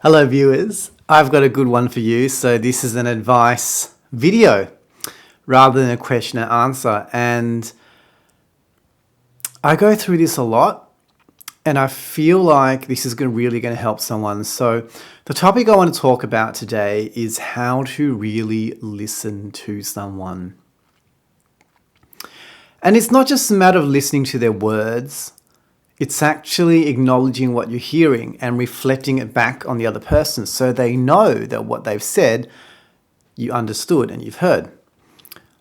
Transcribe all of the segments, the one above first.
Hello viewers, I've got a good one for you. So this is an advice video rather than a question and answer. And I go through this a lot and I feel like this is really going to help someone. So the topic I want to talk about today is how to really listen to someone. And it's not just a matter of listening to their words. It's actually acknowledging what you're hearing and reflecting it back on the other person so they know that what they've said, you understood and you've heard.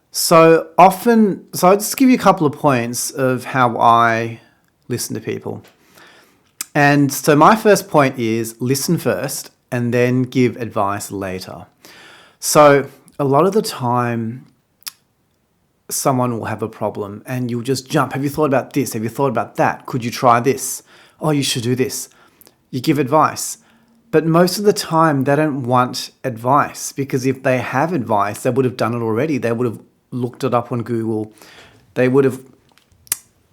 So I'll just give you a couple of points of how I listen to people. And so my first point is listen first and then give advice later. So a lot of the time, someone will have a problem and you'll just jump. Have you thought about this? Have you thought about that? Could you try this? Oh, you should do this. You give advice. But most of the time they don't want advice, because if they have advice, they would have done it already. They would have looked it up on Google. They would have,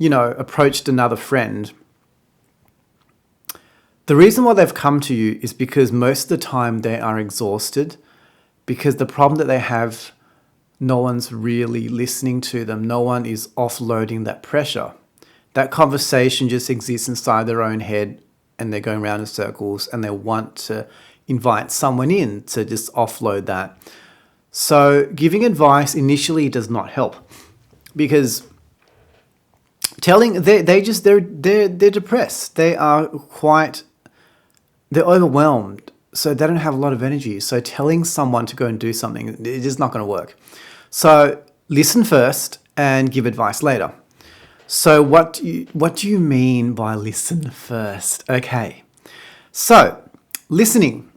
approached another friend. The reason why they've come to you is because most of the time they are exhausted, because the problem that they have, no one's really listening to them. No one is offloading that pressure. That conversation just exists inside their own head and they're going around in circles and they want to invite someone in to just offload that. So giving advice initially does not help, because they're depressed. They're overwhelmed. So they don't have a lot of energy. So telling someone to go and do something, it's just not going to work. So listen first and give advice later. So what do you mean by listen first? Okay. So listening,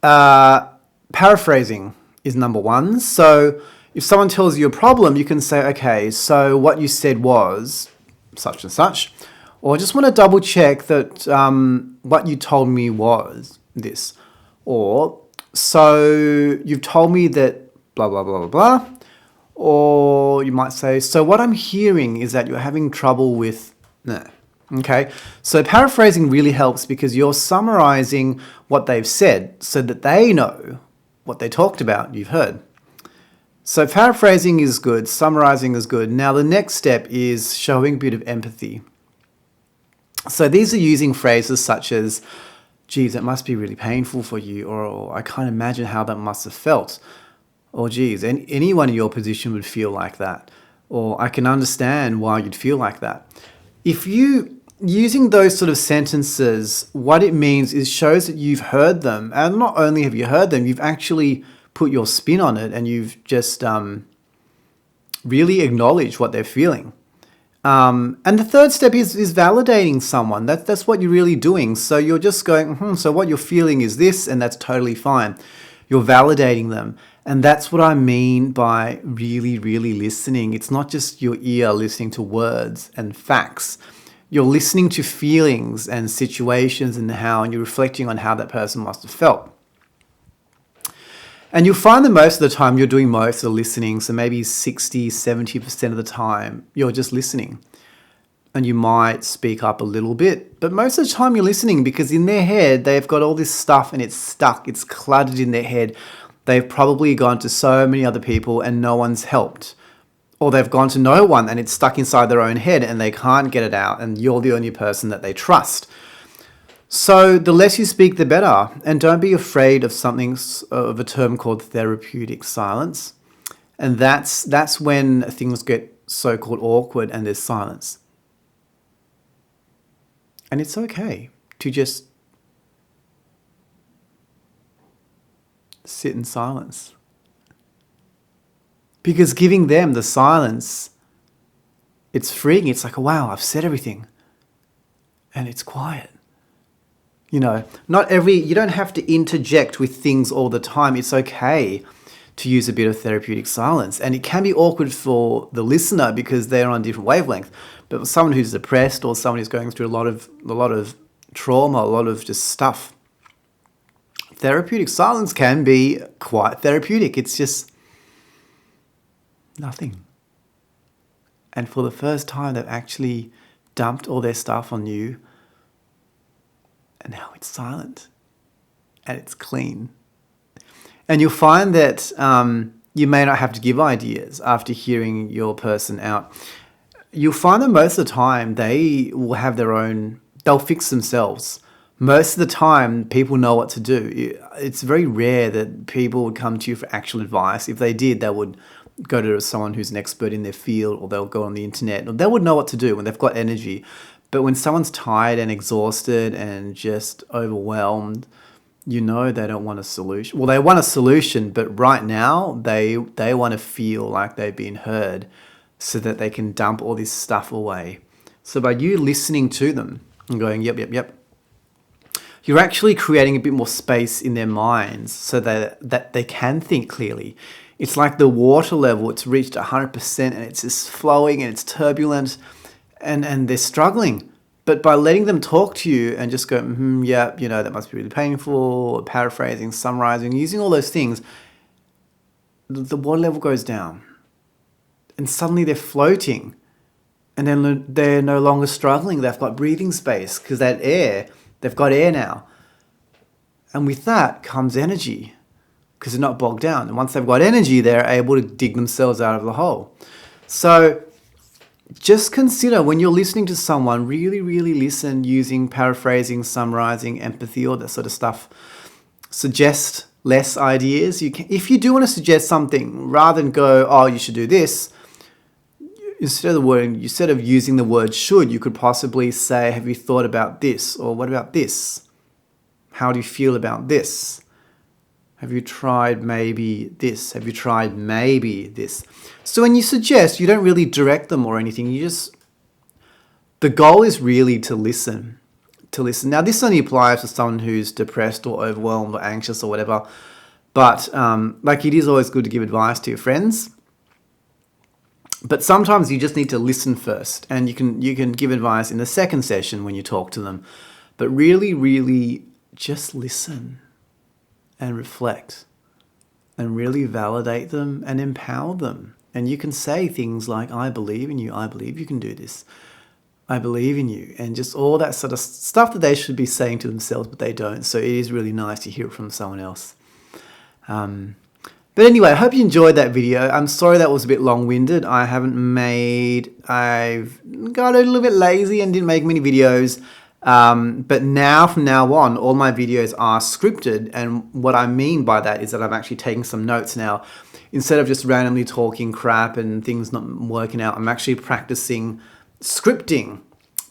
paraphrasing is number one. So if someone tells you a problem, you can say, okay, so what you said was such and such, or I just want to double check that what you told me was this. Or, so you've told me that blah, blah, blah, blah, blah. Or you might say, so what I'm hearing is that you're having trouble with, no. Okay. So paraphrasing really helps because you're summarizing what they've said so that they know what they talked about, you've heard. So paraphrasing is good. Summarizing is good. Now the next step is showing a bit of empathy. So these are using phrases such as, geez, that must be really painful for you, or I can't imagine how that must have felt. Or geez, anyone in your position would feel like that. Or I can understand why you'd feel like that. If you, using those sort of sentences, what it means is shows that you've heard them. And not only have you heard them, you've actually put your spin on it and you've just really acknowledged what they're feeling. And the third step is validating someone. That's what you're really doing. So you're just going, so what you're feeling is this, and that's totally fine. You're validating them. And that's what I mean by really, really listening. It's not just your ear listening to words and facts. You're listening to feelings and situations and you're reflecting on how that person must have felt. And you'll find that most of the time you're doing most of the listening. So maybe 60, 70% of the time you're just listening. And you might speak up a little bit, but most of the time you're listening, because in their head, they've got all this stuff and it's stuck, it's cluttered in their head. They've probably gone to so many other people and no one's helped. Or they've gone to no one and it's stuck inside their own head and they can't get it out, and you're the only person that they trust. So the less you speak, the better. And don't be afraid of of a term called therapeutic silence. And that's when things get so-called awkward and there's silence. And it's okay to just sit in silence. Because giving them the silence, it's freeing. It's like, wow, I've said everything. And it's quiet. You don't have to interject with things all the time. It's okay to use a bit of therapeutic silence. And it can be awkward for the listener because they're on a different wavelength. But for someone who's depressed or someone who's going through a lot of trauma, a lot of just stuff, therapeutic silence can be quite therapeutic. It's just nothing. And for the first time, they've actually dumped all their stuff on you, and now it's silent. and it's clean. And you'll find that you may not have to give ideas after hearing your person out. You'll find that most of the time they will have their own, they'll fix themselves. Most of the time, people know what to do. It's very rare that people would come to you for actual advice. If they did, they would go to someone who's an expert in their field, or they'll go on the internet, or they would know what to do when they've got energy. But when someone's tired and exhausted and just overwhelmed, you know they don't want a solution. Well, they want a solution, but right now they want to feel like they've been heard so that they can dump all this stuff away. So by you listening to them and going, yep, yep, yep, you're actually creating a bit more space in their minds so that they can think clearly. It's like the water level, it's reached 100% and it's just flowing and it's turbulent and they're struggling. But by letting them talk to you and just go, yeah, that must be really painful, paraphrasing, summarizing, using all those things, the water level goes down. And suddenly they're floating. And then they're no longer struggling. They've got breathing space because they've got air now. And with that comes energy because they're not bogged down. And once they've got energy, they're able to dig themselves out of the hole. So just consider when you're listening to someone, really, really listen using paraphrasing, summarizing, empathy, all that sort of stuff. Suggest less ideas. If you do want to suggest something, rather than go, oh, you should do this, instead of using the word should, you could possibly say, have you thought about this? Or what about this? How do you feel about this? Have you tried maybe this? Have you tried maybe this? So when you suggest, you don't really direct them or anything. The goal is really to listen. Now, this only applies to someone who's depressed or overwhelmed or anxious or whatever. But it is always good to give advice to your friends. But sometimes you just need to listen first, and you can give advice in the second session when you talk to them. But really, really just listen and reflect and really validate them and empower them. And you can say things like, I believe in you. I believe you can do this. I believe in you. And just all that sort of stuff that they should be saying to themselves, but they don't. So it is really nice to hear it from someone else. But anyway, I hope you enjoyed that video. I'm sorry that was a bit long-winded. I've got a little bit lazy and didn't make many videos. But from now on, all my videos are scripted. And what I mean by that is that I'm actually taking some notes now. Instead of just randomly talking crap and things not working out, I'm actually practicing scripting,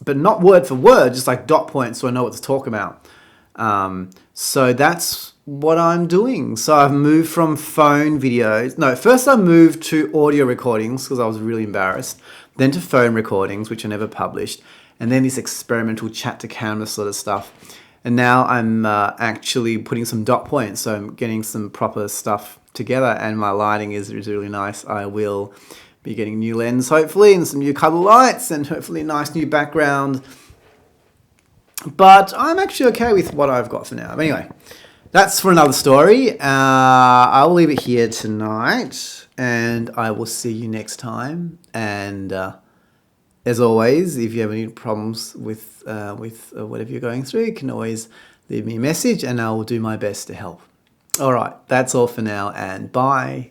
but not word for word, just like dot points so I know what to talk about. So that's what I'm doing. So I've moved from phone videos. No, first I moved to audio recordings because I was really embarrassed. Then to phone recordings, which I never published. And then this experimental chat to camera sort of stuff. And now I'm actually putting some dot points. So I'm getting some proper stuff together and my lighting is really nice. I will be getting a new lens hopefully and some new color lights and hopefully a nice new background. But I'm actually okay with what I've got for now. But anyway, that's for another story. I will leave it here tonight and I will see you next time. And as always, if you have any problems with whatever you're going through, you can always leave me a message and I will do my best to help. All right, that's all for now and bye.